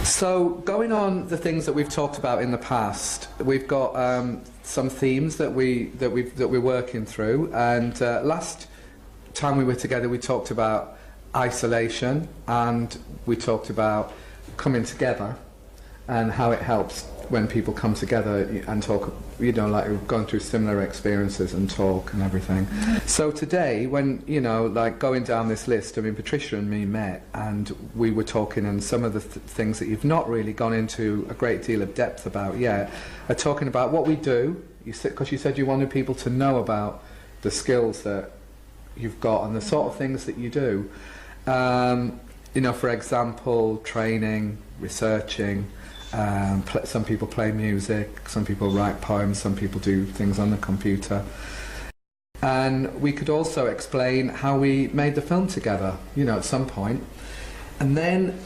So, going on the things that we've talked about in the past, we've got some themes that we're working through. And last time we were together, we talked about isolation, and we talked about coming together and how it helps when people come together and talk, you know, like we've gone through similar experiences and talk and everything. So today, when, you know, like going down this list, I mean, Patricia and me met and we were talking, and some of the things that you've not really gone into a great deal of depth about yet are talking about what we do, because you said you wanted people to know about the skills that you've got and the sort of things that you do. You know, for example, training, researching. Some people play music, some people write poems, some people do things on the computer. And we could also explain how we made the film together, you know, at some point. And then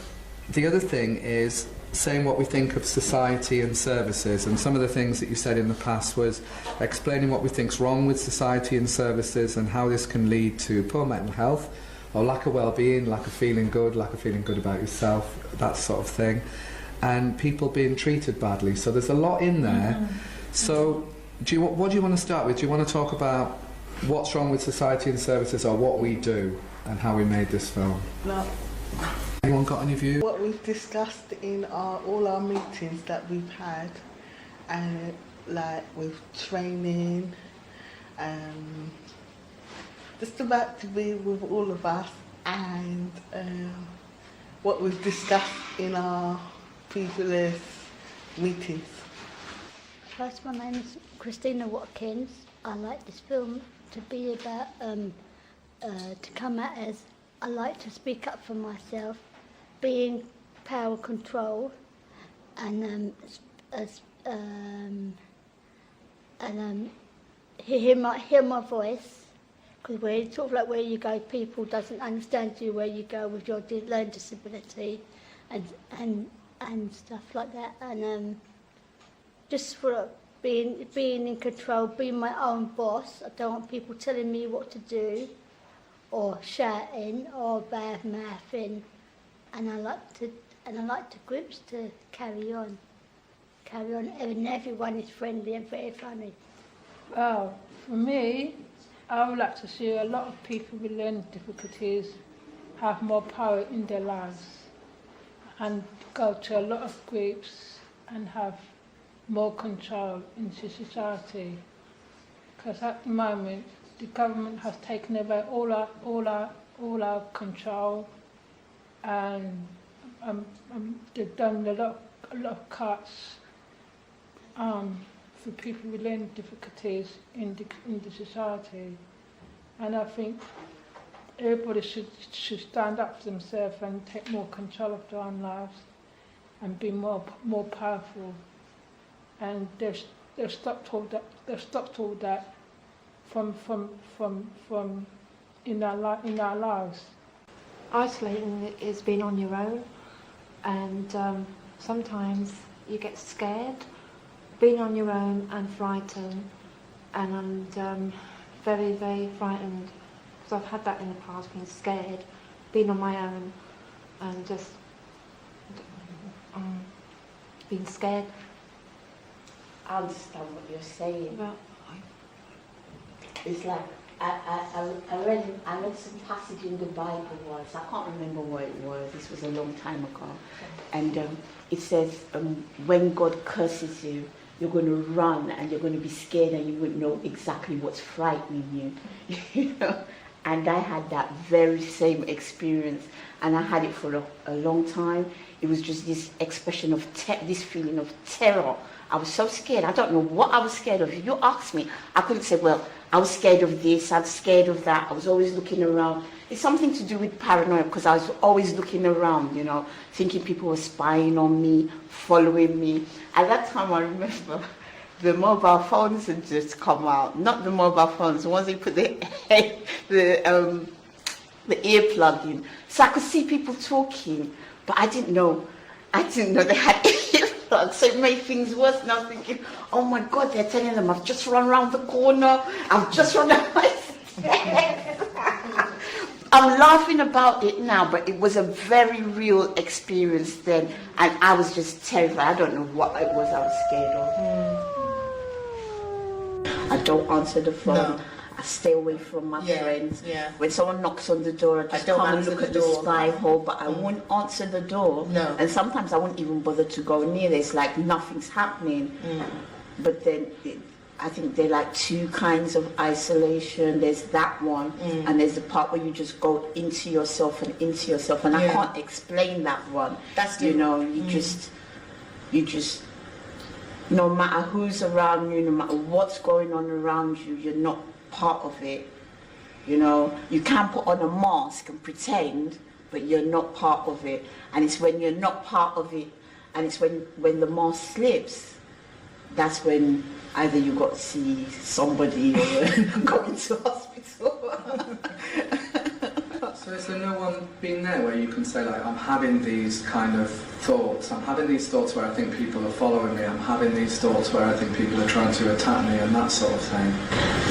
the other thing is saying what we think of society and services. And some of the things that you said in the past was explaining what we think's wrong with society and services and how this can lead to poor mental health or lack of well-being, lack of feeling good about yourself, that sort of thing. And people being treated badly. So there's a lot in there. So what do you want to start with? Do you want to talk about what's wrong with society and services, or what we do and how we made this film? No. Anyone got any views? What we've discussed in all our meetings that we've had, and like with training, just about to be with all of us, and what we've discussed in our previous meetings. First, my name is Christina Watkins. I like this film to be about, to come out as, I like to speak up for myself, being power control, and hear my voice, because where sort of like where you go, people doesn't understand you where you go with your learning disability, and stuff like that, and just for being in control, being my own boss. I don't want people telling me what to do, or shouting, or bad mouthing, and I like the groups to carry on, and everyone is friendly and very funny. Well, for me, I would like to see a lot of people with learning difficulties have more power in their lives, and go to a lot of groups and have more control into society. Because at the moment, the government has taken away all our control, and they've done a lot of cuts for people with learning difficulties in the society. And I think everybody should stand up for themselves and take more control of their own lives and be more powerful. And they've stopped all that from in our lives. Isolating is being on your own, and sometimes you get scared, being on your own and frightened, and I'm very, very frightened. So I've had that in the past, being scared, being on my own, and just being scared. I understand what you're saying. Well, It's like I read some passage in the Bible once. I can't remember what it was. This was a long time ago, and it says when God curses you, you're going to run and you're going to be scared and you wouldn't know exactly what's frightening you. You know. And I had that very same experience, and I had it for a long time. It was just this expression of this feeling of terror. I was so scared. I don't know what I was scared of. If you asked me, I couldn't say, well, I was scared of this, I was scared of that. I was always looking around. It's something to do with paranoia, because I was always looking around, you know, thinking people were spying on me, following me. At that time, I remember the mobile phones had just come out. Not the mobile phones, the ones they put the earplug in. So I could see people talking, but I didn't know they had earplugs, so it made things worse. And I was thinking, oh my God, they're telling them I've just run around the corner, I've just run down my stairs. I'm laughing about it now, but it was a very real experience then, and I was just terrified. I don't know what it was I was scared of. I don't answer the phone. No. I stay away from my friends. Yeah. When someone knocks on the door, I just don't come and answer look the at the door. spy hole, but I won't answer the door. No. And sometimes I won't even bother to go near it. It's like nothing's happening. But then I think there are like two kinds of isolation. There's that one, and there's the part where you just go into yourself, and I can't explain that one. That's you know, you just no matter who's around you, no matter what's going on around you, you're not part of it. You know, you can put on a mask and pretend, but you're not part of it. And it's when you're not part of it, and it's when the mask slips, that's when either you got to see somebody or go into hospital. So is there no one being there where you can say, like, I'm having these kind of thoughts, I'm having these thoughts where I think people are following me, I'm having these thoughts where I think people are trying to attack me, and that sort of thing?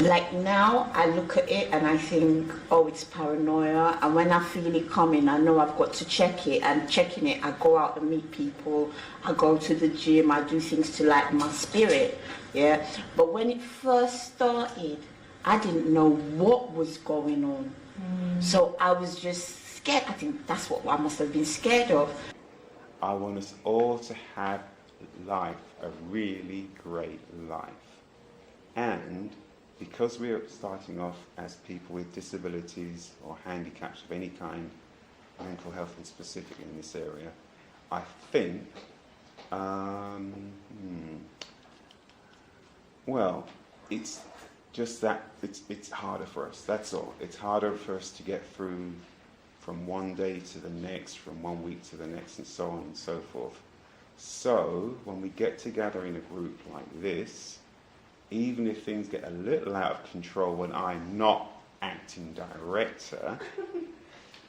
Like now, I look at it and I think, oh, it's paranoia. And when I feel it coming, I know I've got to check it. And checking it, I go out and meet people. I go to the gym. I do things to lighten my spirit. Yeah. But when it first started, I didn't know what was going on. So I was just scared. I think that's what I must have been scared of. I want us all to have life, a really great life. And because we're starting off as people with disabilities or handicaps of any kind, mental health in specific in this area, I think, well, it's just that it's harder for us, that's all. It's harder for us to get through from one day to the next, from 1 week to the next, and so on and so forth. So when we get together in a group like this, even if things get a little out of control when I'm not acting director,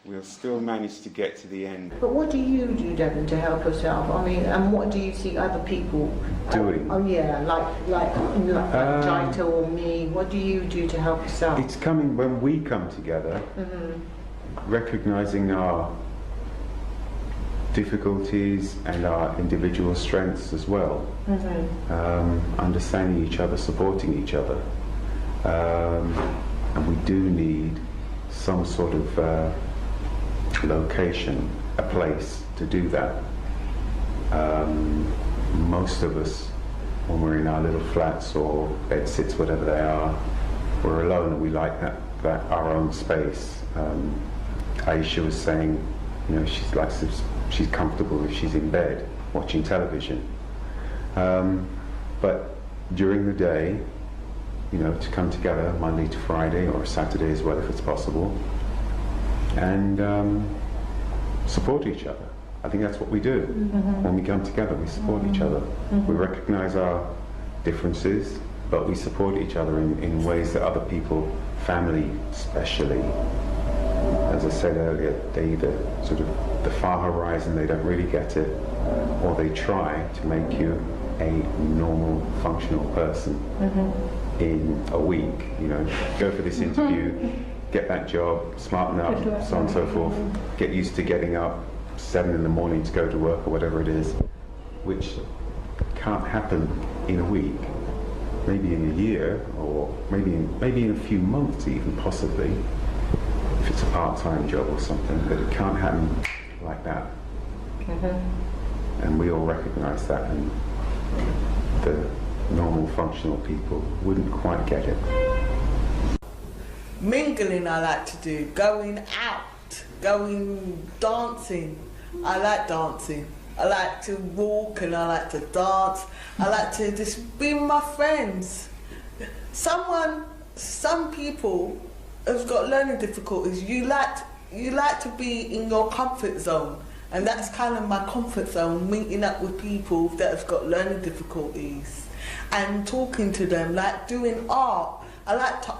we'll still manage to get to the end. But what do you do, Devon, to help yourself? I mean, and what do you see other people doing? Oh yeah, like Jaita or me. What do you do to help yourself? It's coming when we come together, recognizing our difficulties and our individual strengths as well. Understanding each other, supporting each other. And we do need some sort of location, a place to do that. Most of us, when we're in our little flats or bed sits, whatever they are, we're alone and we like that our own space. Aisha was saying, you know, she's comfortable if she's in bed watching television. But during the day, you know, to come together Monday to Friday or Saturday as well if it's possible, and support each other. I think that's what we do. When we come together, we support each other. We recognize our differences, but we support each other in ways that other people, family especially, as I said earlier, they either sort of the far horizon, they don't really get it, or they try to make you a normal, functional person in a week. You know, go for this interview, get that job, smarten up, so on and so forth, get used to getting up 7 in the morning to go to work or whatever it is, which can't happen in a week, maybe in a year, or maybe in a few months even, possibly, if it's a part-time job or something, but it can't happen like that. And we all recognize that, and the normal functional people wouldn't quite get it. Mingling I like to do, going out, going dancing. I like dancing. I like to walk and I like to dance. I like to just be with my friends. Some people have got learning difficulties. You like to be in your comfort zone, and that's kind of my comfort zone, meeting up with people that have got learning difficulties and talking to them, like doing art. I like to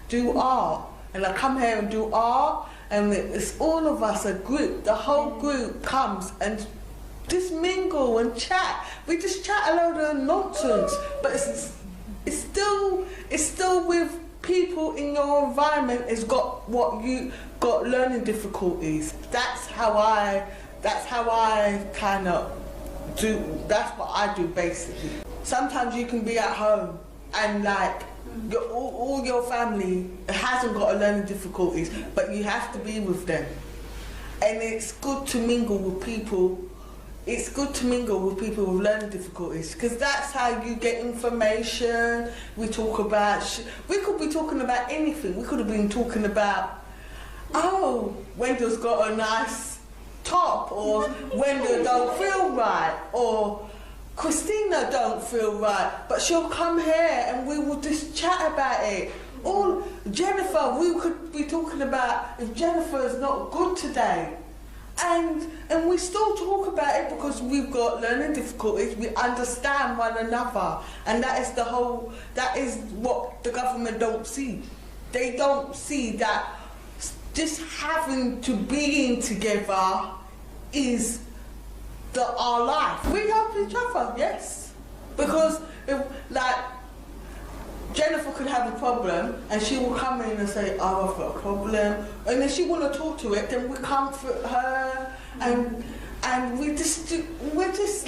do art, and I come here and do art, and it's all of us, a group, the whole group comes and just mingle and chat. We just chat a load of nonsense, but it's still with people in your environment has got what you got learning difficulties. That's how I kind of do. That's what I do basically. Sometimes you can be at home and like all your family hasn't got learning difficulties, but you have to be with them. And it's good to mingle with people. It's good to mingle with people with learning difficulties because that's how you get information. We talk about, we could be talking about anything. We could have been talking about, oh, Wendell's got a nice top, or Wendell don't feel right, or Christina don't feel right, but she'll come here and we will just chat about it. Or Jennifer, we could be talking about if Jennifer is not good today. And we still talk about it because we've got learning difficulties, we understand one another. And that is what the government don't see. They don't see that just having to be together is our life. We help each other, yes. Because if, like, Jennifer could have a problem and she will come in and say, oh, I've got a problem. And if she want to talk to it, then we comfort her and we're just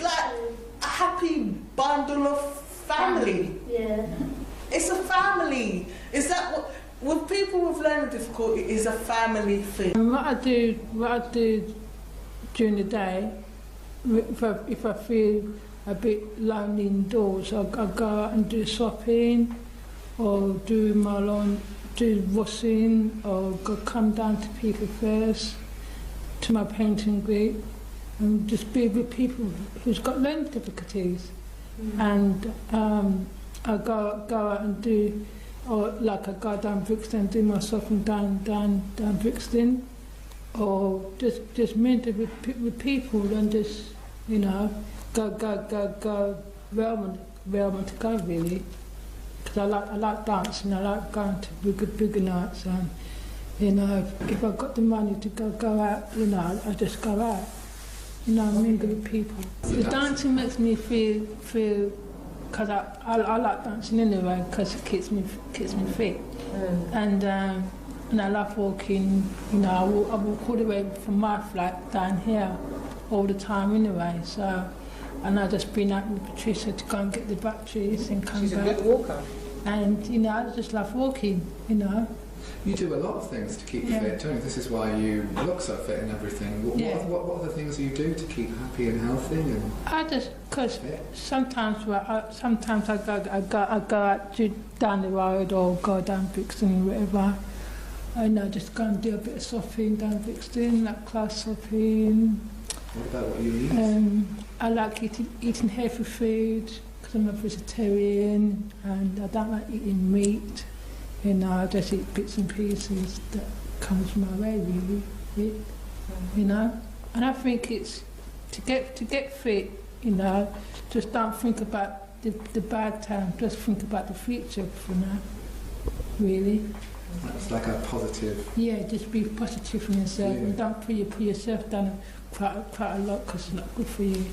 like a happy bundle of family. Yeah. It's a family. Is that what, with people with learning difficulty, is a family thing. And what I do during the day, if I feel a bit lonely indoors, I go out and do shopping, or do my lawn, do washing, or come down to people first, to my painting group, and just be with people who's got learning difficulties. And I go out and do, or like I go down Brixton, do my shopping down Brixton, or just mingle with people and just, you know, go where I want to go really. Because I like dancing, I like going to bigger nights, and you know, if I've got the money to go out, you know, I just go out, you know, mingle with people. The dancing makes me feel, because I like dancing anyway, because it keeps me fit. And I love walking, you know, I walk all the way from my flat down here all the time anyway, so. And I just been out with Patricia to go and get the batteries and come back. She's a good walker. And, you know, I just love walking, you know. You do a lot of things to keep fit, don't you? This is why you look so fit and everything. What are the things you do to keep happy and healthy? And I just, because sometimes I go out down the road or go down Brixton or whatever. And I just go and do a bit of shopping down Brixton, like class shopping. What about what you eat? I like eating healthy food because I'm a vegetarian and I don't like eating meat. You know, I just eat bits and pieces that comes my way really. You know, and I think it's to get fit. You know, just don't think about the bad time. Just think about the future for now. Really. That's like a positive. Yeah, just be positive for yourself and don't put yourself down quite a lot because it's not good for you.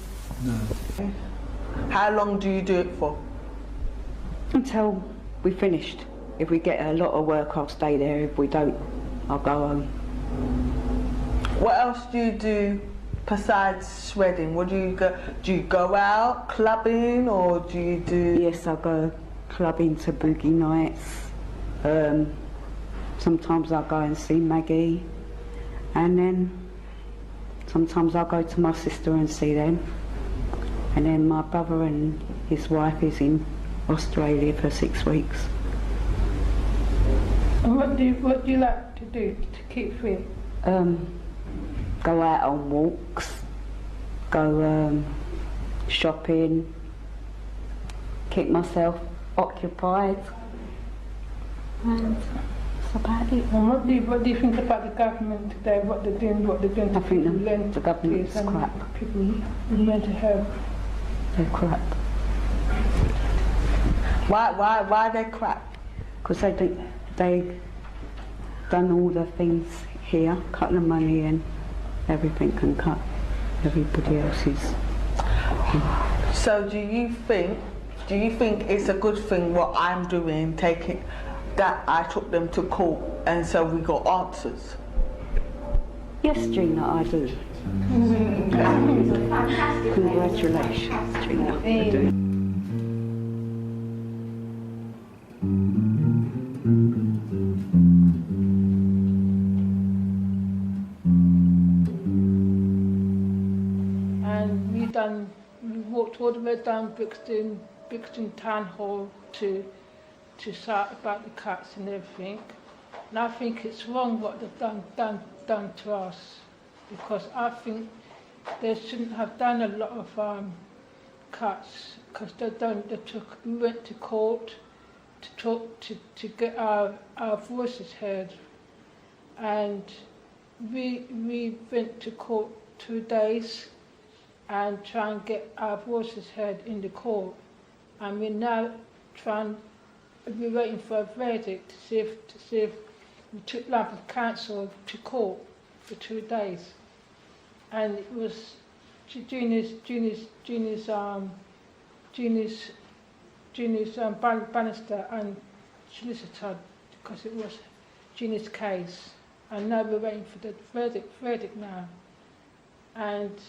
No. How long do you do it for? Until we're finished. If we get a lot of work, I'll stay there. If we don't, I'll go home. What else do you do besides shredding? What do you go? Do you go out clubbing or do you do? Yes, I go clubbing to boogie nights. Sometimes I'll go and see Maggie, and then sometimes I'll go to my sister and see them. And then my brother and his wife is in Australia for 6 weeks. And what do you like to do to keep fit? Go out on walks, go shopping, keep myself occupied, and that's about it. And what do you think about the government today? What they're doing to I think people the government's crap. People with mental health. They're crap. Why are they crap? Because they done all the things here, cut the money and everything, can cut everybody else's. So do you think it's a good thing what I'm doing, taking that I took them to court, and so we got answers. Yes, Gina, I do. Congratulations, Gina. We walked all the way down Brixton Town Hall to shout about the cats and everything. And I think it's wrong what they've done to us, because I think they shouldn't have done a lot of cuts, because we went to court to talk to get our voices heard, and we went to court 2 days and try and get our voices heard in the court, and we're now we're waiting for a verdict to see if we took Lambeth Council to court for 2 days, and it was Gina's Bannister and solicitor, because it was Gina's case, and now we're waiting for the verdict now, and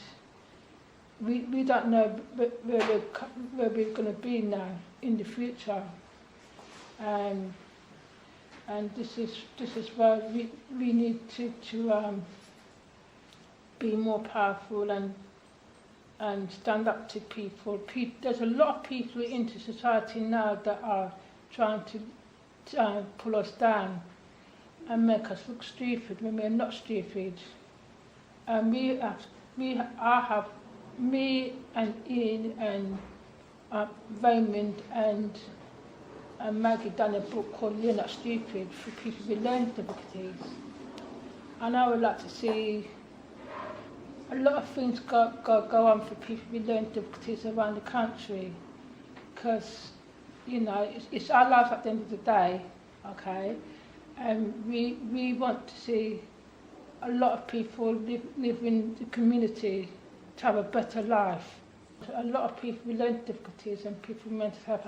we don't know where we're going to be now in the future, and this is why we need to be more powerful and stand up to people. There's a lot of people into society now that are trying to pull us down and make us look stupid when we're not stupid. And me and Ian and Raymond and Maggie done a book called You're Not Stupid for people with learning difficulties. And I would like to see a lot of things go on for people with learning difficulties around the country, because, you know, it's our life at the end of the day, okay? And we want to see a lot of people live in the community to have a better life. A lot of people with learning difficulties and people with mental health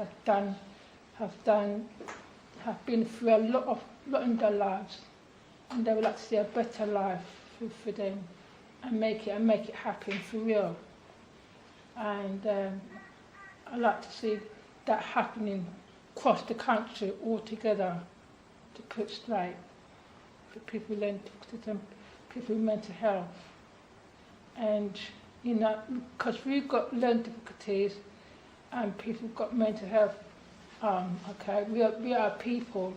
have been through a lot in their lives, and they would like to see a better life for them and make it happen for real. And I like to see that happening across the country altogether, to put straight for people with learning difficulties and people with mental health. And you know, because we've got learning difficulties and people have got mental health, okay, we are people.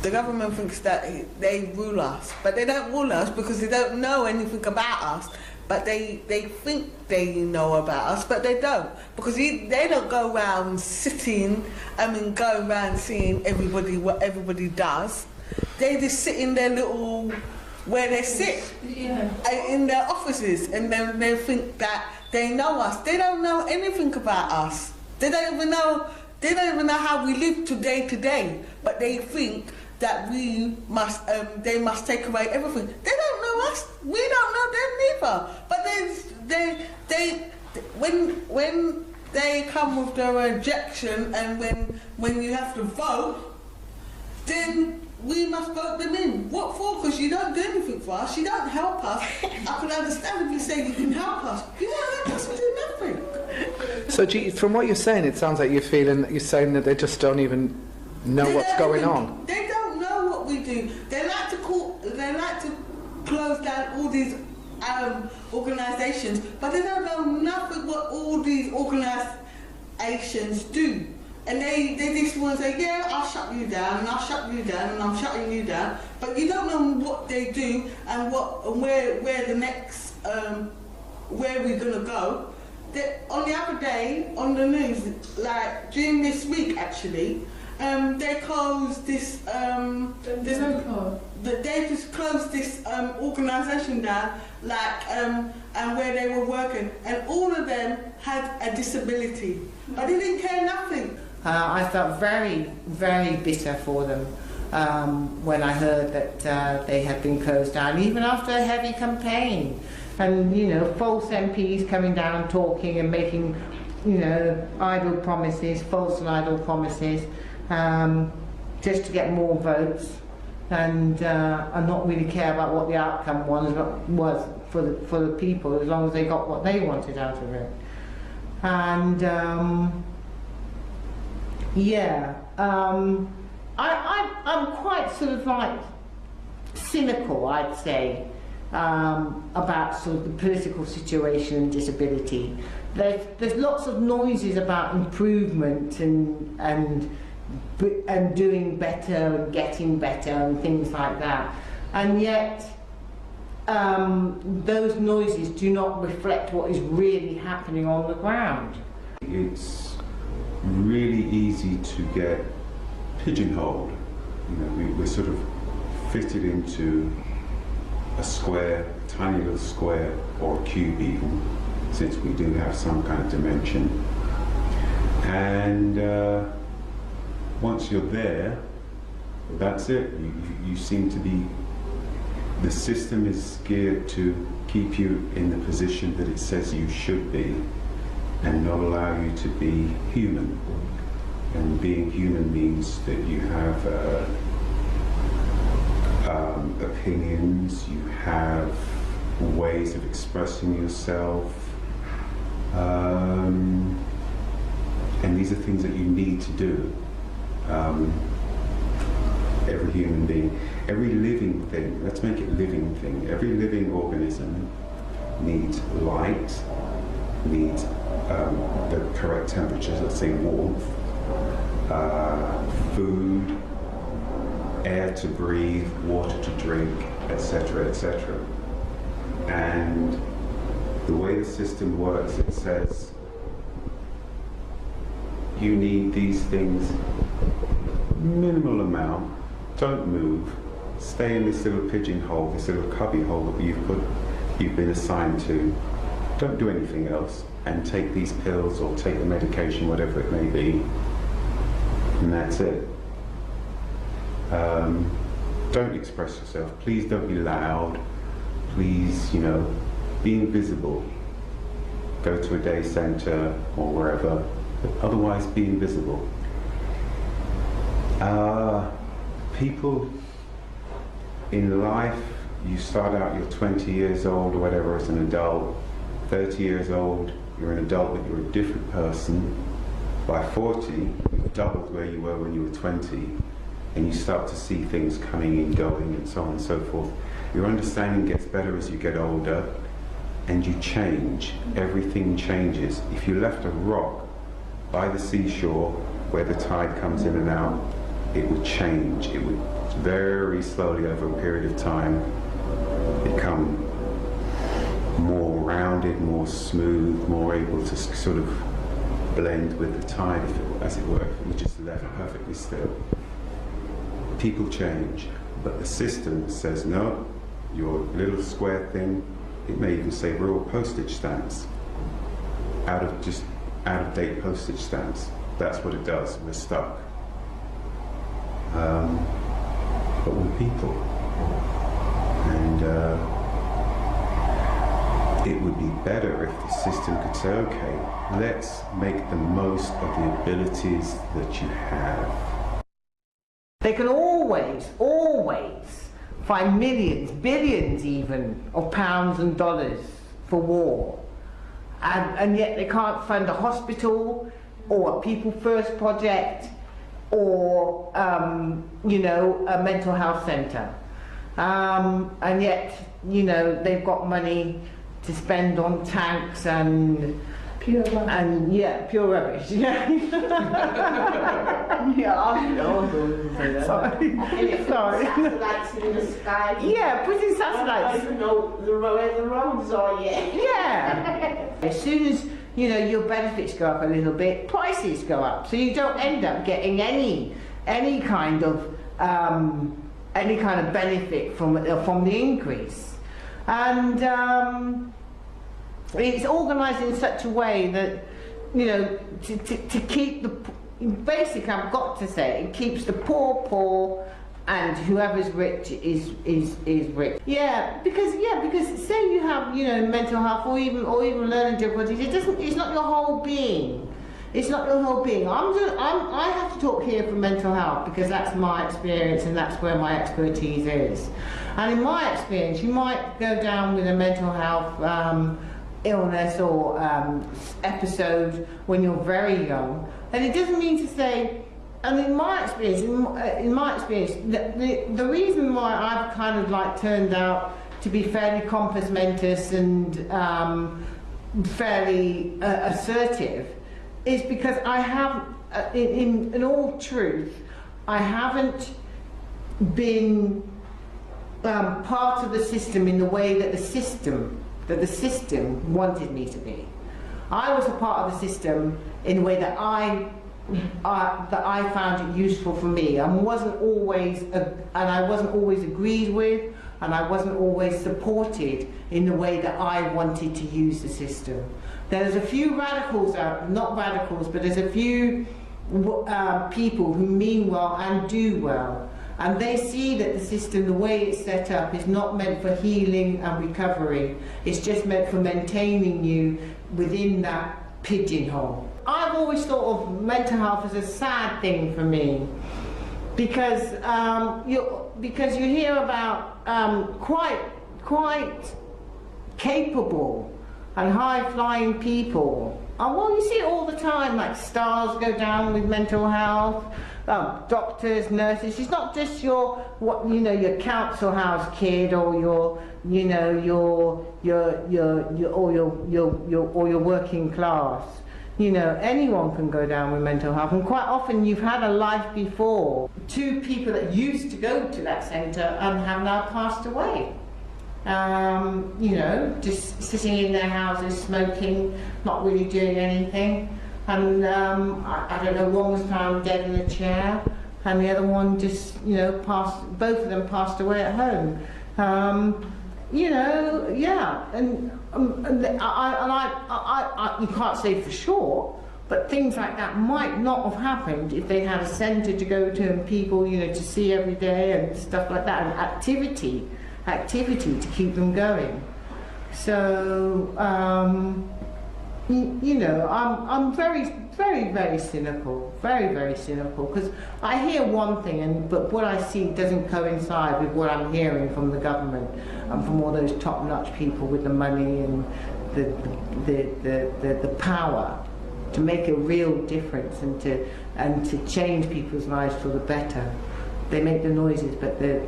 The government thinks that they rule us, but they don't rule us because they don't know anything about us. But they think they know about us, but they don't, because they don't go around go around seeing what everybody does. They just sit in their little, where they sit, in their offices, and then they think that they know us. They don't know anything about us. They don't even know how we live day to day. But they think that they must take away everything. They don't know us. We don't know them neither. But when they come with their rejection, and when you have to vote, then we must vote them in. What for? Because you don't do anything for us. You don't help us. I can understand if you say you can help us. You don't help us to do nothing. So, from what you're saying, it sounds like you're saying that they just don't even know what's going on. They don't know what we do. They like to close down all these organisations, but they don't know nothing what all these organisations do. And they just want to say, yeah, I'll shut you down, and I'll shut you down, and I'm shutting you down. But you don't know what they do and where the next, where we're going to go. On the other day, on the news, like during this week actually, they closed this, they just closed this organisation down, and where they were working, and all of them had a disability, but they didn't care nothing. I felt very, very bitter for them when I heard that they had been closed down, even after a heavy campaign. And, you know, false MPs coming down talking and making, you know, idle promises, false and idle promises. just to get more votes, and not really care about what the outcome was for the people, as long as they got what they wanted out of it. And I'm quite sort of like cynical, I'd say, about sort of the political situation and disability. There's lots of noises about improvement and doing better and getting better and things like that, and yet those noises do not reflect what is really happening on the ground. It's really easy to get pigeonholed. You know, we're sort of fitted into a square, tiny little square, or a cube even, since we do have some kind of dimension. And once you're there, that's it. You seem to be, the system is geared to keep you in the position that it says you should be, and not allow you to be human. And being human means that you have opinions, you have ways of expressing yourself, and these are things that you need to do. Every human being, every living thing, let's make it living thing, every living organism needs light, needs the correct temperatures, let's say warmth, food, air to breathe, water to drink, etc., etc. And the way the system works, it says you need these things, minimal amount, don't move, stay in this little pigeonhole, this little cubby hole that you've been assigned to, don't do anything else, and take these pills or take the medication, whatever it may be, and that's it. Don't express yourself, please don't be loud, please, you know, be invisible. Go to a day centre or wherever, but otherwise be invisible. People in life, you start out, you're 20 years old or whatever as an adult, 30 years old, you're an adult but you're a different person. By 40, you've doubled where you were when you were 20, and you start to see things coming and going and so on and so forth. Your understanding gets better as you get older, and you change. Everything changes. If you left a rock by the seashore where the tide comes in and out, it would change. It would very slowly over a period of time become more rounded, more smooth, more able to sort of blend with the tide, as it were, which is left perfectly still. People change, but the system says no, your little square thing, it may even say real postage stamps, out of date postage stamps. That's what it does, we're stuck. But we're people, and it would be better if the system could say, okay, let's make the most of the abilities that you have. They can always find millions, billions even, of pounds and dollars for war. And yet they can't fund a hospital or a People First project or, you know, a mental health centre. And yet, you know, they've got money to spend on tanks and pure rubbish. And yeah, pure rubbish. Yeah. Yeah, I know. Sorry. Sorry. Satellites in the sky. Yeah, putting I satellites. don't know where the roads are yet. Yeah. As soon as, you know, your benefits go up a little bit, prices go up, so you don't end up getting any kind of benefit from the increase. And it's organised in such a way that, you know, to keep the basic, I've got to say, it keeps the poor and whoever's rich is rich. Yeah, because say you have, you know, mental health or even learning difficulties, it's not your whole being. It's not your whole being. I have to talk here for mental health because that's my experience and that's where my expertise is. And in my experience, you might go down with a mental health illness or episode when you're very young, and it doesn't mean to say. And in my experience, the reason why I've kind of like turned out to be fairly compos mentis and fairly assertive is because I have, in all truth, I haven't been part of the system in the way that the system wanted me to be. I was a part of the system in the way that I found it useful for me, and wasn't always agreed with, and I wasn't always supported in the way that I wanted to use the system. There's a few radicals out, not radicals, but there's a few people who mean well and do well, and they see that the system, the way it's set up, is not meant for healing and recovery. It's just meant for maintaining you within that pigeonhole. I've always thought of mental health as a sad thing for me, because you hear about quite capable and high-flying people. And well, you see it all the time, like stars go down with mental health, doctors, nurses. It's not just your council house kid or your working class. You know, anyone can go down with mental health, and quite often you've had a life before. 2 people that used to go to that centre have now passed away. Just sitting in their houses, smoking, not really doing anything. And I don't know, one was found dead in a chair, and the other one just, passed. Both of them passed away at home. You can't say for sure, but things like that might not have happened if they had a centre to go to and people, to see every day and stuff like that, and activity to keep them going. So, I'm very, very, very cynical, because I hear one thing, but what I see doesn't coincide with what I'm hearing from the government and from all those top-notch people with the money and the power to make a real difference and to change people's lives for the better. They make the noises, but they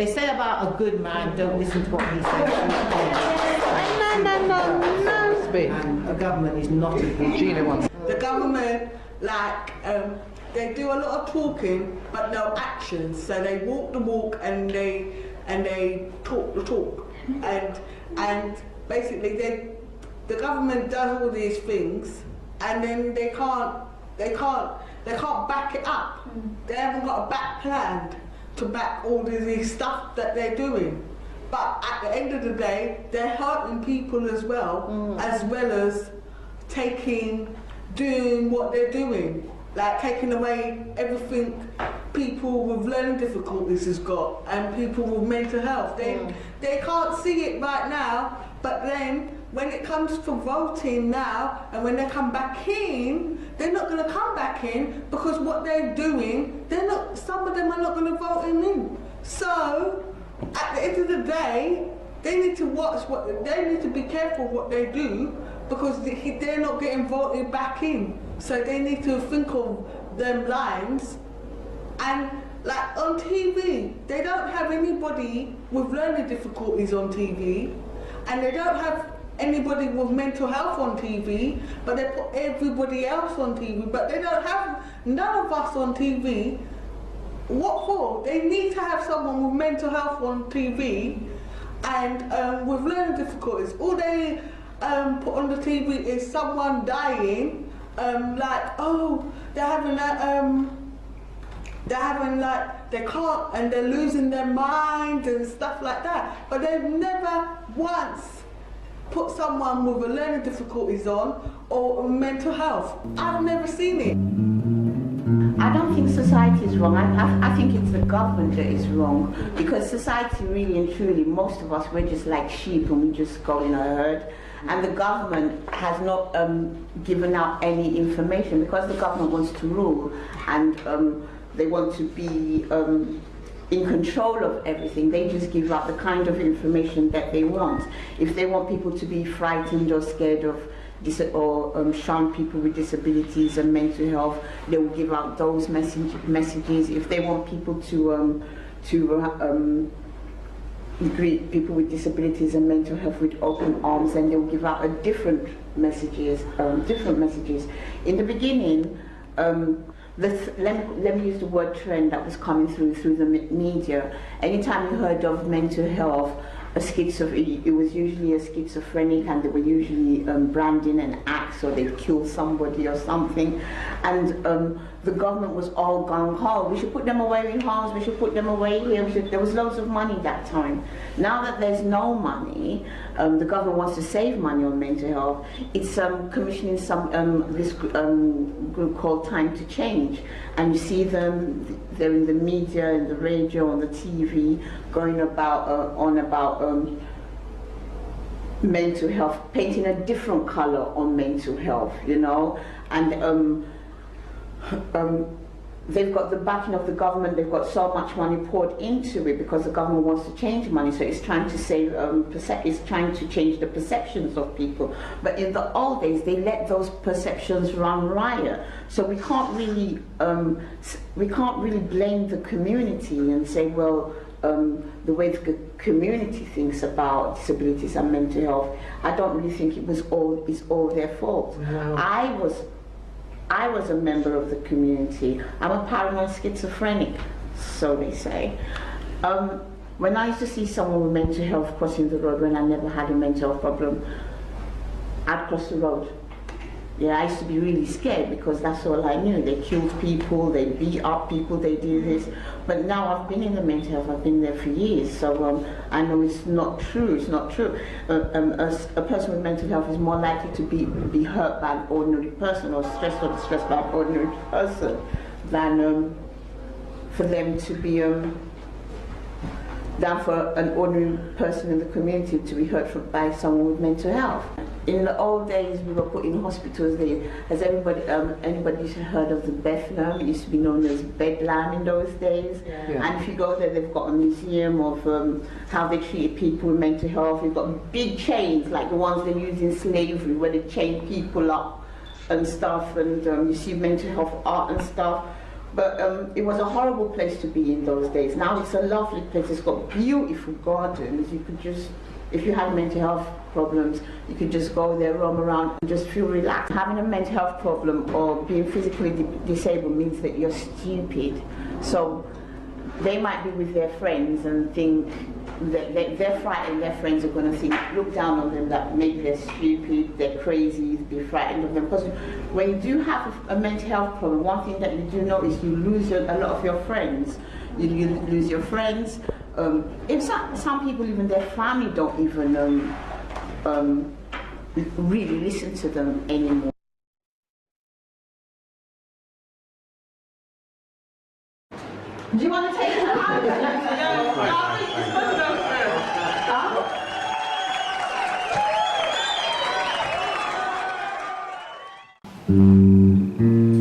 say about a good man, don't listen to what he says. No. And the government is not a good Gina wants. The government, they do a lot of talking, but no action. So they walk the walk and they talk the talk, and basically the government does all these things, and then they can't back it up. They haven't got a back plan to back all of this stuff that they're doing. But at the end of the day, they're hurting people as well as doing what they're doing. Like taking away everything people with learning difficulties has got, and people with mental health. They can't see it right now, but then when it comes to voting now, and when they come back in, they're not going to come back in because what they're doing, some of them are not going to vote him in. So, at the end of the day, they need to they need to be careful what they do, because they're not getting voted back in. So they need to think of them lines. And like on TV, they don't have anybody with learning difficulties on TV, and they don't have anybody with mental health on TV, but they put everybody else on TV, but they don't have none of us on TV. What for? They need to have someone with mental health on TV and with learning difficulties. All they put on the TV is someone dying, they can't, and they're losing their mind and stuff like that. But they've never once put someone with a learning difficulties on or mental health. I've never seen it. I don't think society is wrong. I think it's the government that is wrong, because society really and truly, most of us, we're just like sheep and we just go in a herd, and the government has not given out any information because the government wants to rule and they want to be in control of everything. They just give out the kind of information that they want. If they want people to be frightened or scared of shun people with disabilities and mental health, they will give out those messages. If they want people to greet people with disabilities and mental health with open arms, and they will give out different messages. In the beginning, let me use the word trend that was coming through the media. Anytime you heard of mental health, it was usually a schizophrenic, and they were usually branding an axe, or they'd kill somebody or something. And the government was all gung-ho. We should put them away in homes, we should put them away here. There was loads of money that time. Now that there's no money, the government wants to save money on mental health. It's commissioning this group called Time to Change. And you see them, they're in the media, in the radio, on the TV, going on about mental health, painting a different color on mental health, you know. And they've got the backing of the government. They've got so much money poured into it because the government wants to change money. So it's trying to save, it's trying to change the perceptions of people. But in the old days, they let those perceptions run riot. So we can't really blame the community and say, well, the way the community thinks about disabilities and mental health. I don't really think it's all their fault. No. I was a member of the community. I'm a paranoid schizophrenic, so they say. When I used to see someone with mental health crossing the road when I never had a mental health problem, I'd cross the road. Yeah, I used to be really scared because that's all I knew. They killed people, they beat up people, they did this. But now I've been in the mental health, I've been there for years, so I know it's not true, it's not true. A person with mental health is more likely to be hurt by an ordinary person or stressed or distressed by an ordinary person than for them to be than for an ordinary person in the community to be hurt by someone with mental health. In the old days, we were put in hospitals. Has anybody heard of the Bethlehem? It used to be known as Bedlam in those days. Yeah. And if you go there, they've got a museum of how they treated people with mental health. They've got big chains, like the ones they used in slavery, where they chain people up and stuff, and you see mental health art and stuff. But it was a horrible place to be in those days. Now it's a lovely place. It's got beautiful gardens. You could just, if you have mental health problems, you could just go there, roam around, and just feel relaxed. Having a mental health problem or being physically disabled means that you're stupid. So they might be with their friends and think that they're frightened. Their friends are going to look down on them, that maybe they're stupid, they're crazy, be frightened of them. Because when you do have a mental health problem, one thing that you do know is you lose a lot of your friends. You lose your friends. If some people, even their family, don't even really listen to them anymore. Do you want to take it home? No,